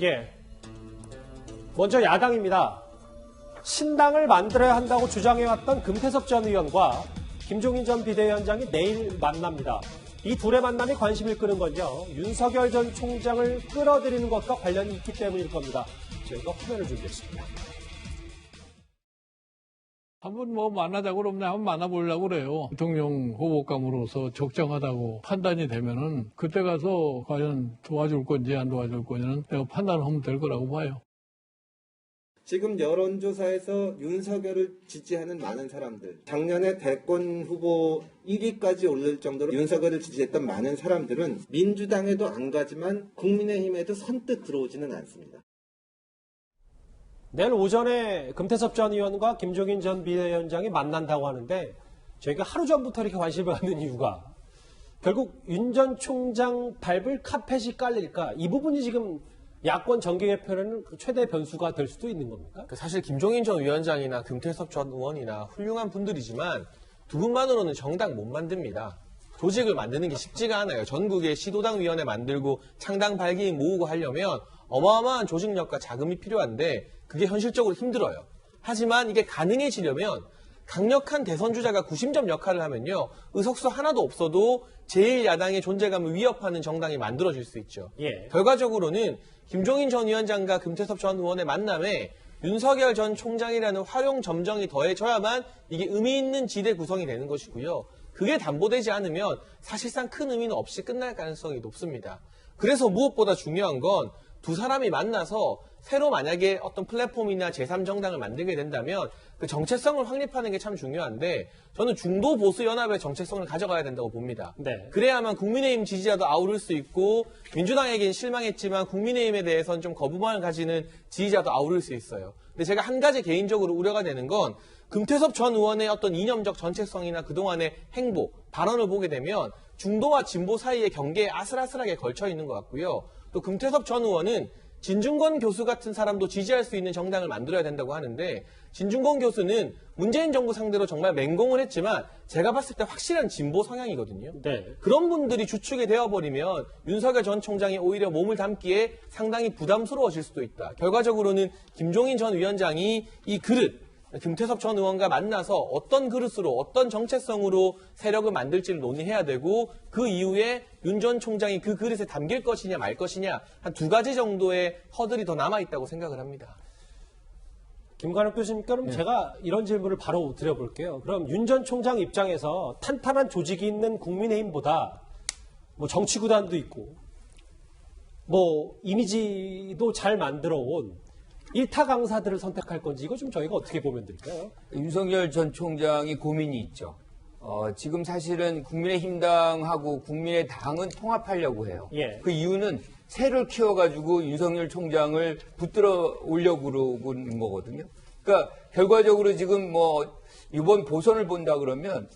예. 먼저 야당입니다. 신당을 만들어야 한다고 주장해왔던 금태섭 전 의원과 김종인 전 비대위원장이 내일 만납니다. 이 둘의 만남이 관심을 끄는 건요, 윤석열 전 총장을 끌어들이는 것과 관련이 있기 때문일 겁니다. 저희가 화면을 준비했습니다. 한번 만나자고 그러면 한번 만나보려고 그래요. 대통령 후보감으로서 적정하다고 판단이 되면은 그때 가서 과연 도와줄 건지 안 도와줄 건지는 내가 판단하면 될 거라고 봐요. 지금 여론조사에서 윤석열을 지지하는 많은 사람들, 작년에 대권 후보 1위까지 오를 정도로 윤석열을 지지했던 많은 사람들은 민주당에도 안 가지만 국민의힘에도 선뜻 들어오지는 않습니다. 내일 오전에 금태섭 전 의원과 김종인 전 비대위원장이 만난다고 하는데 저희가 하루 전부터 이렇게 관심을 갖는 이유가 결국 윤 전 총장 밟을 카펫이 깔릴까? 이 부분이 지금 야권 정계개편에는 최대 변수가 될 수도 있는 겁니까? 사실 김종인 전 위원장이나 금태섭 전 의원이나 훌륭한 분들이지만 두 분만으로는 정당 못 만듭니다. 조직을 만드는 게 쉽지가 않아요. 전국에 시도당 위원회 만들고 창당 발기인 모으고 하려면 어마어마한 조직력과 자금이 필요한데 그게 현실적으로 힘들어요. 하지만 이게 가능해지려면 강력한 대선 주자가 구심점 역할을 하면요, 의석수 하나도 없어도 제1야당의 존재감을 위협하는 정당이 만들어질 수 있죠. 예. 결과적으로는 김종인 전 위원장과 금태섭 전 의원의 만남에 윤석열 전 총장이라는 활용 점정이 더해져야만 이게 의미 있는 지대 구성이 되는 것이고요. 그게 담보되지 않으면 사실상 큰 의미는 없이 끝날 가능성이 높습니다. 그래서 무엇보다 중요한 건 두 사람이 만나서 새로 만약에 어떤 플랫폼이나 제3정당을 만들게 된다면 그 정체성을 확립하는 게 참 중요한데 저는 중도 보수 연합의 정체성을 가져가야 된다고 봅니다. 네. 그래야만 국민의힘 지지자도 아우를 수 있고 민주당에겐 실망했지만 국민의힘에 대해서는 좀 거부감을 가지는 지지자도 아우를 수 있어요. 근데 제가 한 가지 개인적으로 우려가 되는 건 금태섭 전 의원의 어떤 이념적 정체성이나 그동안의 행보, 발언을 보게 되면 중도와 진보 사이의 경계에 아슬아슬하게 걸쳐 있는 것 같고요. 또 금태섭 전 의원은 진중권 교수 같은 사람도 지지할 수 있는 정당을 만들어야 된다고 하는데 진중권 교수는 문재인 정부 상대로 정말 맹공을 했지만 제가 봤을 때 확실한 진보 성향이거든요. 네. 그런 분들이 주축이 되어버리면 윤석열 전 총장이 오히려 몸을 담기에 상당히 부담스러워질 수도 있다. 결과적으로는 김종인 전 위원장이 이 그릇, 금태섭 전 의원과 만나서 어떤 그릇으로 어떤 정체성으로 세력을 만들지를 논의해야 되고 그 이후에 윤 전 총장이 그 그릇에 담길 것이냐 말 것이냐 한 두 가지 정도의 허들이 더 남아있다고 생각을 합니다. 김관욱 교수님, 그럼 제가 이런 질문을 바로 드려볼게요. 그럼 윤 전 총장 입장에서 탄탄한 조직이 있는 국민의힘보다 정치구단도 있고 이미지도 잘 만들어 온 일타 강사들을 선택할 건지 이거 좀 저희가 어떻게 보면 될까요? 윤석열 전 총장이 고민이 있죠. 지금 사실은 국민의힘당하고 국민의당은 통합하려고 해요. 예. 그 이유는 새를 키워가지고 윤석열 총장을 붙들어 오려고 그러고 있는 거거든요. 그러니까 결과적으로 지금 이번 보선을 본다 그러면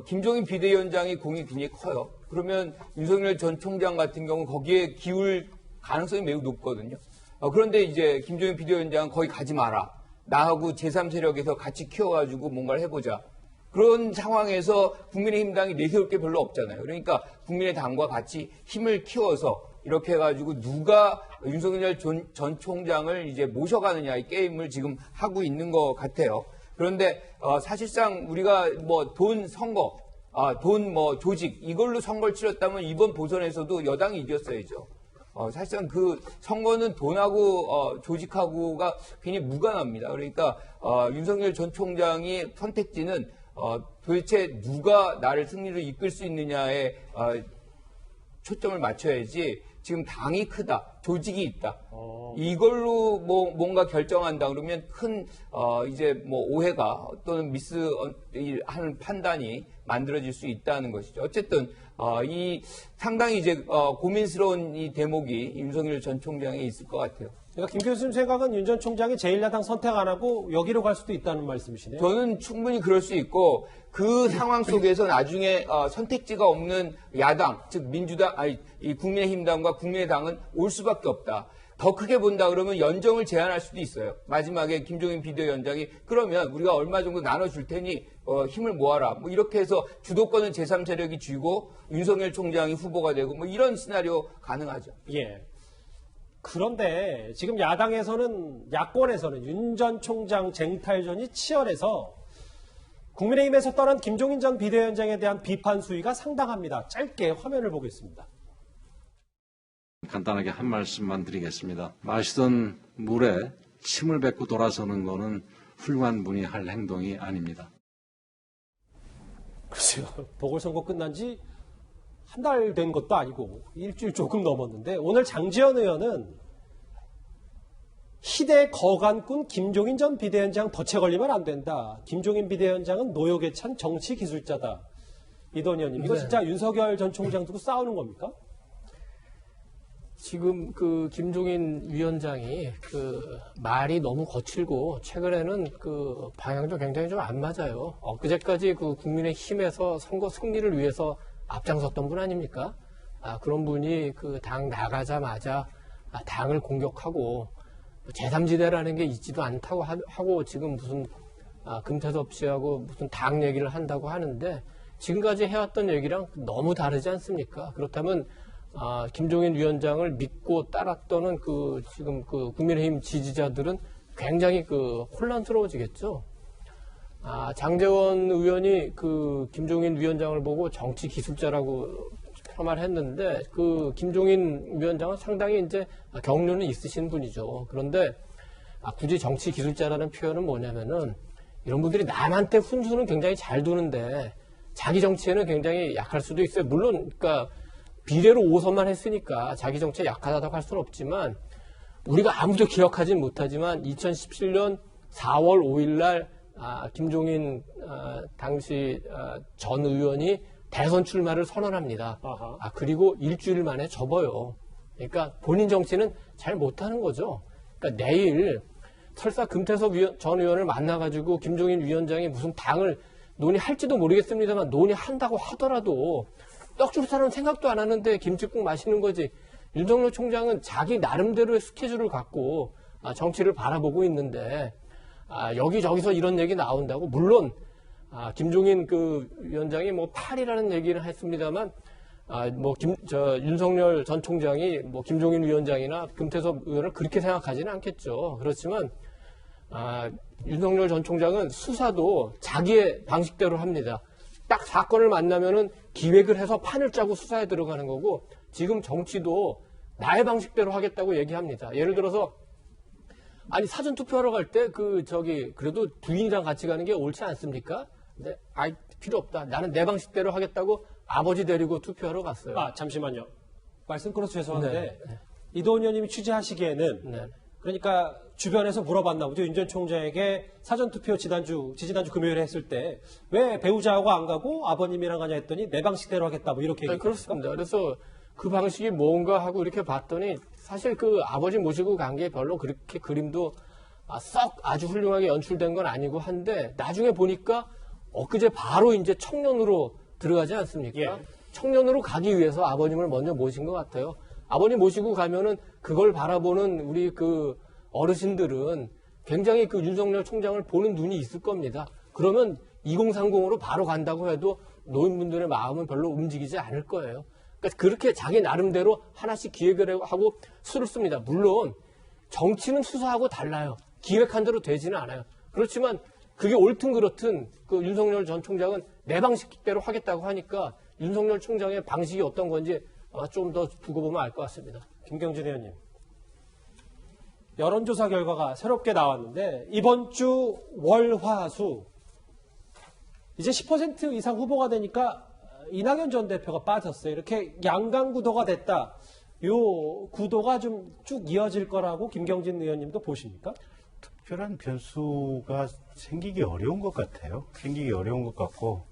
김종인 비대위원장이 공이 굉장히 커요. 그러면 윤석열 전 총장 같은 경우 거기에 기울 가능성이 매우 높거든요. 그런데 이제 김종인 비대위원장은 거기 가지 마라. 나하고 제3세력에서 같이 키워가지고 뭔가를 해보자. 그런 상황에서 국민의힘당이 내세울 게 별로 없잖아요. 그러니까 국민의당과 같이 힘을 키워서 이렇게 해가지고 누가 윤석열 전 총장을 이제 모셔가느냐 이 게임을 지금 하고 있는 것 같아요. 그런데 사실상 우리가 돈 선거, 조직 이걸로 선거를 치렀다면 이번 보선에서도 여당이 이겼어야죠. 사실상 그 선거는 돈하고 조직하고가 굉장히 무관합니다. 그러니까 윤석열 전 총장이 선택지는 도대체 누가 나를 승리로 이끌 수 있느냐에 초점을 맞춰야지 지금 당이 크다, 조직이 있다. 이걸로 뭔가 결정한다 그러면 큰 이제 오해가 또는 미스하는 판단이 만들어질 수 있다는 것이죠. 어쨌든 이 상당히 이제 고민스러운 이 대목이 윤석열 전 총장에 있을 것 같아요. 그러니까 김 교수님 생각은 윤 전 총장이 제1야당 선택 안 하고 여기로 갈 수도 있다는 말씀이시네요. 저는 충분히 그럴 수 있고 그 상황 속에서 나중에 선택지가 없는 야당, 즉 민주당, 이 국민의힘당과 국민의당은 올 수밖에 없다. 더 크게 본다 그러면 연정을 제안할 수도 있어요. 마지막에 김종인 비대위원장이 그러면 우리가 얼마 정도 나눠줄 테니 힘을 모아라. 이렇게 해서 주도권은 제3세력이 쥐고 윤석열 총장이 후보가 되고 이런 시나리오 가능하죠. 예. 그런데 지금 야권에서는 윤 전 총장 쟁탈전이 치열해서 국민의힘에서 떠난 김종인 전 비대위원장에 대한 비판 수위가 상당합니다. 짧게 화면을 보겠습니다. 간단하게 한 말씀만 드리겠습니다. 마시던 물에 침을 뱉고 돌아서는 거는 훌륭한 분이 할 행동이 아닙니다. 글쎄요. 보궐선거 끝난 지 한 달 된 것도 아니고 일주일 조금 넘었는데 오늘 장지현 의원은 희대 거간꾼 김종인 전 비대위원장 덫에 걸리면 안 된다. 김종인 비대위원장은 노역에 찬 정치 기술자다. 이도원 의원님, 이거 진짜 윤석열 전 총장 두고 싸우는 겁니까? 지금 그 김종인 위원장이 그 말이 너무 거칠고 최근에는 그 방향도 굉장히 좀 안 맞아요. 엊그제까지 그 국민의힘에서 선거 승리를 위해서 앞장섰던 분 아닙니까? 그런 분이 그 당 나가자마자 당을 공격하고 제3지대라는 게 있지도 않다고 하고 지금 무슨 금태섭 씨하고 무슨 당 얘기를 한다고 하는데 지금까지 해왔던 얘기랑 너무 다르지 않습니까? 그렇다면 김종인 위원장을 믿고 따랐던 그 지금 그 국민의힘 지지자들은 굉장히 그 혼란스러워지겠죠. 장제원 의원이 그 김종인 위원장을 보고 정치 기술자라고 폄하했는데 그 김종인 위원장은 상당히 이제 경륜은 있으신 분이죠. 그런데 굳이 정치 기술자라는 표현은 뭐냐면은 이런 분들이 남한테 훈수는 굉장히 잘 두는데 자기 정치에는 굉장히 약할 수도 있어요. 물론 그러니까 비례로 5선만 했으니까 자기 정치에 약하다고 할 수는 없지만 우리가 아무도 기억하진 못하지만 2017년 4월 5일 날 김종인 당시 전 의원이 대선 출마를 선언합니다. 그리고 일주일 만에 접어요. 그러니까 본인 정치는 잘 못하는 거죠. 그러니까 내일 설사 금태섭 전 의원을 만나가지고 김종인 위원장이 무슨 당을 논의할지도 모르겠습니다만 논의한다고 하더라도 떡줄 사는 생각도 안 하는데 김치국 마시는 거지. 윤석열 총장은 자기 나름대로의 스케줄을 갖고 정치를 바라보고 있는데 여기저기서 이런 얘기 나온다고. 물론 김종인 그 위원장이 뭐 팔이라는 얘기를 했습니다만 윤석열 전 총장이 뭐 김종인 위원장이나 금태섭 의원을 그렇게 생각하지는 않겠죠. 그렇지만 윤석열 전 총장은 수사도 자기의 방식대로 합니다. 딱 사건을 만나면은 기획을 해서 판을 짜고 수사에 들어가는 거고 지금 정치도 나의 방식대로 하겠다고 얘기합니다. 예를 들어서 사전 투표하러 갈 때 그래도 부인이랑 같이 가는 게 옳지 않습니까? 근데 필요 없다. 나는 내 방식대로 하겠다고 아버지 데리고 투표하러 갔어요. 잠시만요. 말씀 끊어서 죄송한데 네. 이도원 의원님이 취재하시기에는 네. 그러니까 주변에서 물어봤나 보죠. 윤 전 총장에게 사전투표 지지난주 금요일에 했을 때 왜 배우자하고 안 가고 아버님이랑 가냐 했더니 내 방식대로 하겠다 뭐 이렇게 얘기했습니다. 그렇습니다. 그래서 그 방식이 뭔가 하고 이렇게 봤더니 사실 그 아버지 모시고 간 게 별로 그렇게 그림도 썩 아주 훌륭하게 연출된 건 아니고 한데 나중에 보니까 엊그제 바로 이제 청년으로 들어가지 않습니까? 예. 청년으로 가기 위해서 아버님을 먼저 모신 것 같아요. 아버님 모시고 가면은 그걸 바라보는 우리 그 어르신들은 굉장히 그 윤석열 총장을 보는 눈이 있을 겁니다. 그러면 2030으로 바로 간다고 해도 노인분들의 마음은 별로 움직이지 않을 거예요. 그러니까 그렇게 자기 나름대로 하나씩 기획을 하고 수를 씁니다. 물론 정치는 수사하고 달라요. 기획한 대로 되지는 않아요. 그렇지만 그게 옳든 그렇든 그 윤석열 전 총장은 내 방식대로 하겠다고 하니까 윤석열 총장의 방식이 어떤 건지 좀 더 두고 보면 알 것 같습니다. 김경진 의원님. 여론조사 결과가 새롭게 나왔는데 이번 주 월화수 이제 10% 이상 후보가 되니까 이낙연 전 대표가 빠졌어요. 이렇게 양강 구도가 됐다. 요 구도가 좀 쭉 이어질 거라고 김경진 의원님도 보십니까? 특별한 변수가 생기기 어려운 것 같아요. 생기기 어려운 것 같고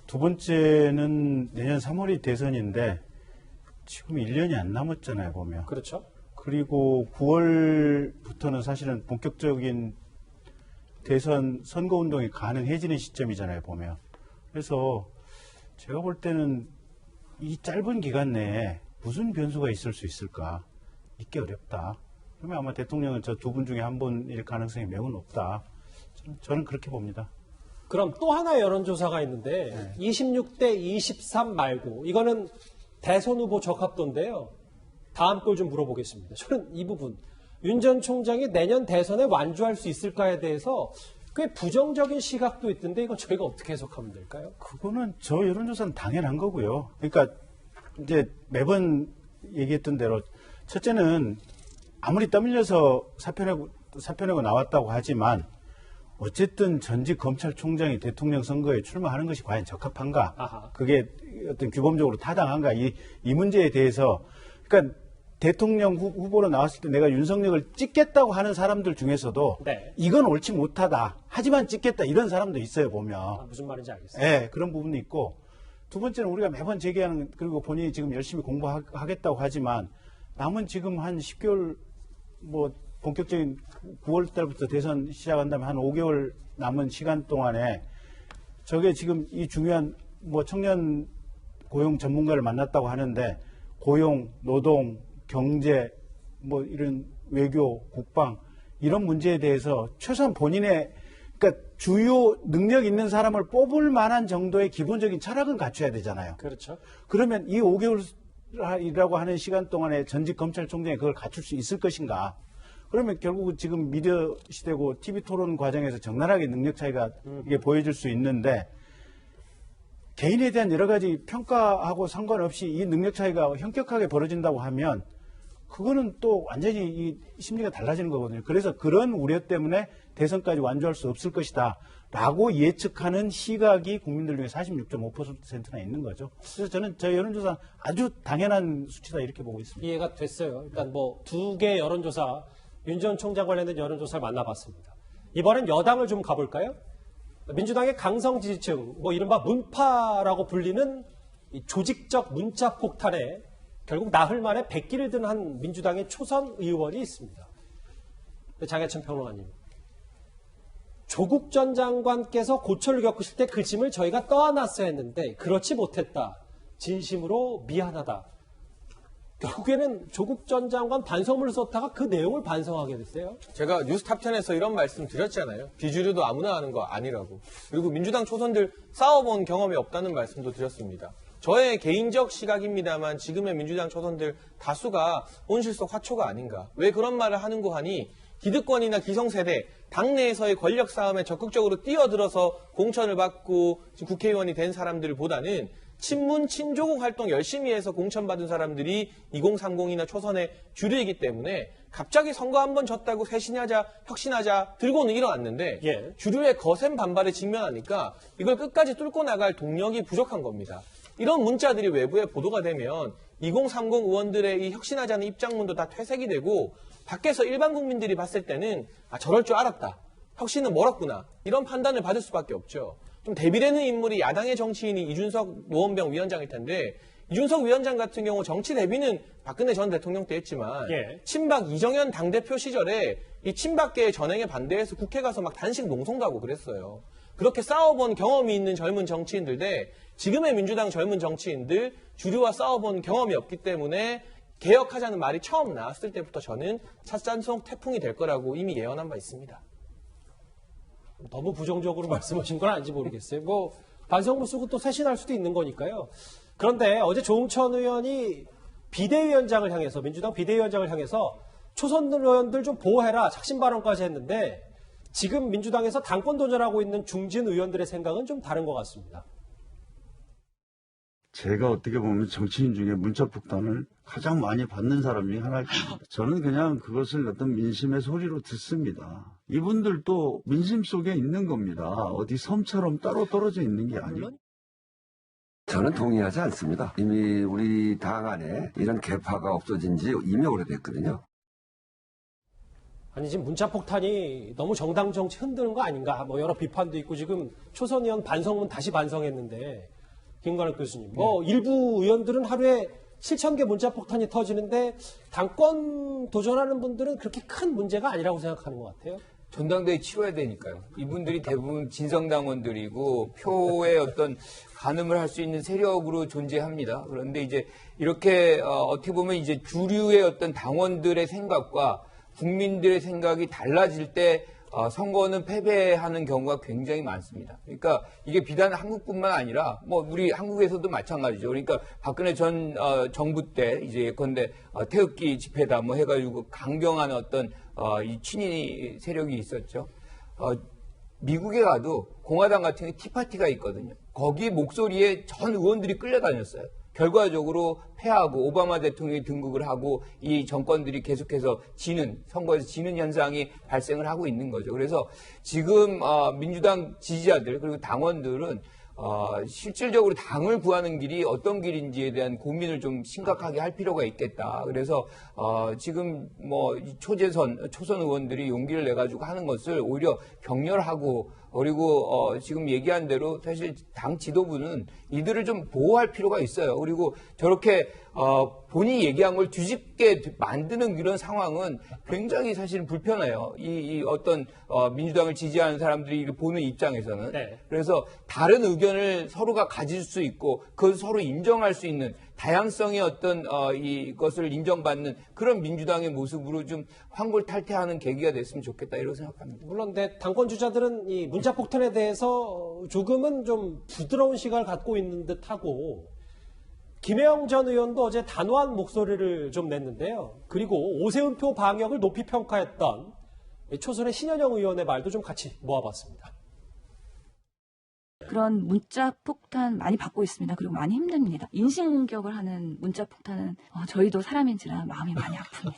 두 번째는 내년 3월이 대선인데 지금 1년이 안 남았잖아요, 보면. 그렇죠. 그리고 9월부터는 사실은 본격적인 대선 선거운동이 가능해지는 시점이잖아요, 보면. 그래서 제가 볼 때는 이 짧은 기간 내에 무슨 변수가 있을 수 있을까? 있기 어렵다. 그러면 아마 대통령은 저 두 분 중에 한 분일 가능성이 매우 높다. 저는 그렇게 봅니다. 그럼 또 하나의 여론조사가 있는데 26대 23 말고 이거는 대선 후보 적합도인데요. 다음 걸 좀 물어보겠습니다. 저는 이 부분, 윤 전 총장이 내년 대선에 완주할 수 있을까에 대해서 꽤 부정적인 시각도 있던데 이건 저희가 어떻게 해석하면 될까요? 그거는 저 여론조사는 당연한 거고요. 그러니까 이제 매번 얘기했던 대로 첫째는 아무리 땀 흘려서 사표 내고 나왔다고 하지만 어쨌든 전직 검찰총장이 대통령 선거에 출마하는 것이 과연 적합한가? 아하. 그게 어떤 규범적으로 타당한가? 이 문제에 대해서 그러니까 대통령 후보로 나왔을 때 내가 윤석열을 찍겠다고 하는 사람들 중에서도 네. 이건 옳지 못하다. 하지만 찍겠다. 이런 사람도 있어요, 보면. 무슨 말인지 알겠어요. 네, 그런 부분도 있고. 두 번째는 우리가 매번 제기하는, 그리고 본인이 지금 열심히 공부하겠다고 하지만 남은 지금 한 10개월, 뭐, 본격적인 9월 달부터 대선 시작한다면 한 5개월 남은 시간 동안에 저게 지금 이 중요한 뭐 청년 고용 전문가를 만났다고 하는데 고용, 노동, 경제, 뭐 이런 외교, 국방 이런 문제에 대해서 최소한 본인의 그러니까 주요 능력 있는 사람을 뽑을 만한 정도의 기본적인 철학은 갖춰야 되잖아요. 그렇죠. 그러면 이 5개월이라고 하는 시간 동안에 전직 검찰총장이 그걸 갖출 수 있을 것인가? 그러면 결국 지금 미디어 시대고 TV 토론 과정에서 적나라하게 능력 차이가 이게 보여질 수 있는데 개인에 대한 여러 가지 평가하고 상관없이 이 능력 차이가 현격하게 벌어진다고 하면 그거는 또 완전히 이 심리가 달라지는 거거든요. 그래서 그런 우려 때문에 대선까지 완주할 수 없을 것이다 라고 예측하는 시각이 국민들 중에 46.5%나 있는 거죠. 그래서 저는 저 여론조사 아주 당연한 수치다 이렇게 보고 있습니다. 이해가 됐어요. 일단 뭐 두 개 여론조사, 윤 전 총장 관련된 여론조사를 만나봤습니다. 이번엔 여당을 좀 가볼까요? 민주당의 강성 지지층, 뭐 이른바 문파라고 불리는 이 조직적 문자 폭탄에 결국 나흘 만에 100기를 든 한 민주당의 초선 의원이 있습니다. 장혜천 평론가님. 조국 전 장관께서 고초를 겪으실 때 그 짐을 저희가 떠안았어야 했는데 그렇지 못했다. 진심으로 미안하다. 결국에는 조국 전 장관 반성문을 썼다가 그 내용을 반성하게 됐어요. 제가 뉴스 탑10에서 이런 말씀 드렸잖아요. 비주류도 아무나 하는 거 아니라고. 그리고 민주당 초선들 싸워본 경험이 없다는 말씀도 드렸습니다. 저의 개인적 시각입니다만 지금의 민주당 초선들 다수가 온실 속 화초가 아닌가. 왜 그런 말을 하는고 하니 기득권이나 기성세대, 당내에서의 권력 싸움에 적극적으로 뛰어들어서 공천을 받고 국회의원이 된 사람들보다는 친문, 친조국 활동 열심히 해서 공천받은 사람들이 2030이나 초선의 주류이기 때문에 갑자기 선거 한번 졌다고 쇄신하자, 혁신하자 들고는 일어났는데 예. 주류의 거센 반발에 직면하니까 이걸 끝까지 뚫고 나갈 동력이 부족한 겁니다. 이런 문자들이 외부에 보도가 되면 2030 의원들의 이 혁신하자는 입장문도 다 퇴색이 되고 밖에서 일반 국민들이 봤을 때는 아 저럴 줄 알았다. 혁신은 멀었구나. 이런 판단을 받을 수밖에 없죠. 좀 대비되는 인물이 야당의 정치인이 이준석 노원병 위원장일 텐데 이준석 위원장 같은 경우 정치 대비는 박근혜 전 대통령 때 했지만 예. 친박 이정현 당대표 시절에 이 친박계의 전행에 반대해서 국회 가서 막 단식 농성도 하고 그랬어요. 그렇게 싸워본 경험이 있는 젊은 정치인들 대 지금의 민주당 젊은 정치인들 주류와 싸워본 경험이 없기 때문에 개혁하자는 말이 처음 나왔을 때부터 저는 찻잔송 태풍이 될 거라고 이미 예언한 바 있습니다. 너무 부정적으로 말씀하신 건 아닌지 모르겠어요. 뭐 반성문 쓰고 또 쇄신할 수도 있는 거니까요. 그런데 어제 조응천 의원이 비대위원장을 향해서 민주당 비대위원장을 향해서 초선 의원들 좀 보호해라 작심 발언까지 했는데 지금 민주당에서 당권 도전하고 있는 중진 의원들의 생각은 좀 다른 것 같습니다. 제가 어떻게 보면 정치인 중에 문자 폭탄을 가장 많이 받는 사람 중에 하나일 겁니다. 저는 그냥 그것을 어떤 민심의 소리로 듣습니다. 이분들도 민심 속에 있는 겁니다. 어디 섬처럼 따로 떨어져 있는 게 아니에요. 저는 동의하지 않습니다. 이미 우리 당 안에 이런 계파가 없어진 지 이미 오래됐거든요. 아니 지금 문자 폭탄이 너무 정당 정치 흔드는 거 아닌가 뭐 여러 비판도 있고 지금 초선 의원 반성문 다시 반성했는데 김관욱 교수님 뭐 일부 의원들은 하루에 7,000개 문자 폭탄이 터지는데 당권 도전하는 분들은 그렇게 큰 문제가 아니라고 생각하는 것 같아요. 전당대회 치러야 되니까요. 이분들이 대부분 진성당원들이고 표의 어떤 가늠을 할 수 있는 세력으로 존재합니다. 그런데 이제 이렇게 어떻게 보면 이제 주류의 어떤 당원들의 생각과 국민들의 생각이 달라질 때 선거는 패배하는 경우가 굉장히 많습니다. 그러니까 이게 비단 한국뿐만 아니라 뭐 우리 한국에서도 마찬가지죠. 그러니까 박근혜 전 정부 때 이제 예컨대 태극기 집회다 뭐 해가지고 강경한 어떤 이 친위 세력이 있었죠. 미국에 가도 공화당 같은 경우에 티파티가 있거든요. 거기 목소리에 전 의원들이 끌려다녔어요. 결과적으로 패하고 오바마 대통령이 등극을 하고 이 정권들이 계속해서 선거에서 지는 현상이 발생을 하고 있는 거죠. 그래서 지금 민주당 지지자들 그리고 당원들은 실질적으로 당을 구하는 길이 어떤 길인지에 대한 고민을 좀 심각하게 할 필요가 있겠다. 그래서 지금 뭐 초선 의원들이 용기를 내 가지고 하는 것을 오히려 격렬하고 그리고 지금 얘기한 대로 사실 당 지도부는 이들을 좀 보호할 필요가 있어요. 그리고 저렇게 본인이 얘기한 걸 뒤집게 만드는 이런 상황은 굉장히 사실 불편해요. 이 어떤 민주당을 지지하는 사람들이 보는 입장에서는. 네. 그래서 다른 의견을 서로가 가질 수 있고 그걸 서로 인정할 수 있는 다양성의 어떤 이것을 인정받는 그런 민주당의 모습으로 좀 환골탈퇴하는 계기가 됐으면 좋겠다 이렇게 생각합니다. 물론 당권 주자들은 이 문자 폭탄에 대해서 조금은 좀 부드러운 시각을 갖고 있는 듯하고 김혜영 전 의원도 어제 단호한 목소리를 좀 냈는데요. 그리고 오세훈표 방역을 높이 평가했던 초선의 신현영 의원의 말도 좀 같이 모아봤습니다. 그런 문자 폭탄 많이 받고 있습니다. 그리고 많이 힘듭니다. 인신공격을 하는 문자 폭탄은 저희도 사람인지라 마음이 많이 아픕니다.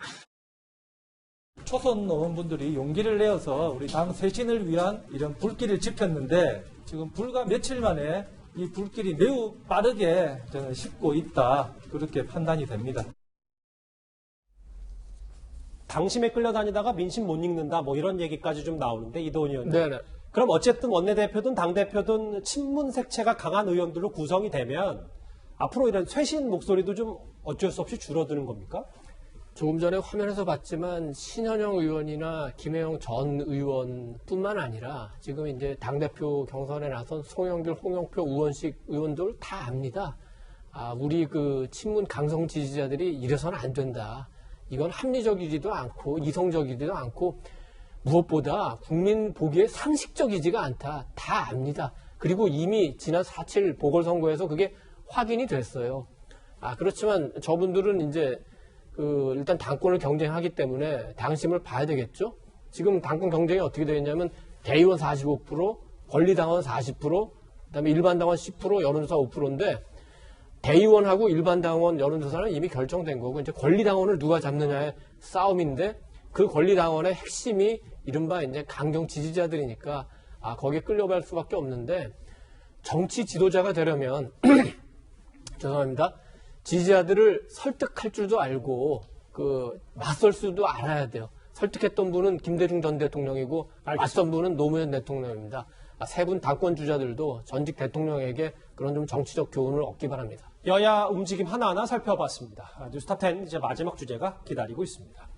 초선 의원분들이 용기를 내어서 우리 당 쇄신을 위한 이런 불길을 지폈는데 지금 불과 며칠 만에 이 불길이 매우 빠르게 저는 식고 있다. 그렇게 판단이 됩니다. 당심에 끌려다니다가 민심 못 읽는다 뭐 이런 얘기까지 좀 나오는데 이도훈 의원님. 네네. 그럼 어쨌든 원내대표든 당대표든 친문 색채가 강한 의원들로 구성이 되면 앞으로 이런 쇄신 목소리도 좀 어쩔 수 없이 줄어드는 겁니까? 조금 전에 화면에서 봤지만 신현영 의원이나 김혜영 전 의원뿐만 아니라 지금 이제 당대표 경선에 나선 송영길, 홍영표, 우원식 의원들 다 압니다. 우리 그 친문 강성 지지자들이 이래서는 안 된다. 이건 합리적이지도 않고 이성적이지도 않고 무엇보다 국민 보기에 상식적이지가 않다. 다 압니다. 그리고 이미 지난 4.7 보궐선거에서 그게 확인이 됐어요. 그렇지만 저분들은 이제 일단 당권을 경쟁하기 때문에 당심을 봐야 되겠죠. 지금 당권 경쟁이 어떻게 되겠냐면 대의원 45%, 권리당원 40%, 그다음에 일반당원 10%, 여론조사 5%인데 대의원하고 일반당원 여론조사는 이미 결정된 거고 이제 권리당원을 누가 잡느냐의 싸움인데 그 권리당원의 핵심이 이른바 이제 강경 지지자들이니까 거기에 끌려갈 수밖에 없는데 정치 지도자가 되려면 죄송합니다. 지지자들을 설득할 줄도 알고 맞설 수도 알아야 돼요. 설득했던 분은 김대중 전 대통령이고 맞선 분은 노무현 대통령입니다. 세 분 당권 주자들도 전직 대통령에게 그런 좀 정치적 교훈을 얻기 바랍니다. 여야 움직임 하나하나 살펴봤습니다. 뉴스탑10 이제 마지막 주제가 기다리고 있습니다.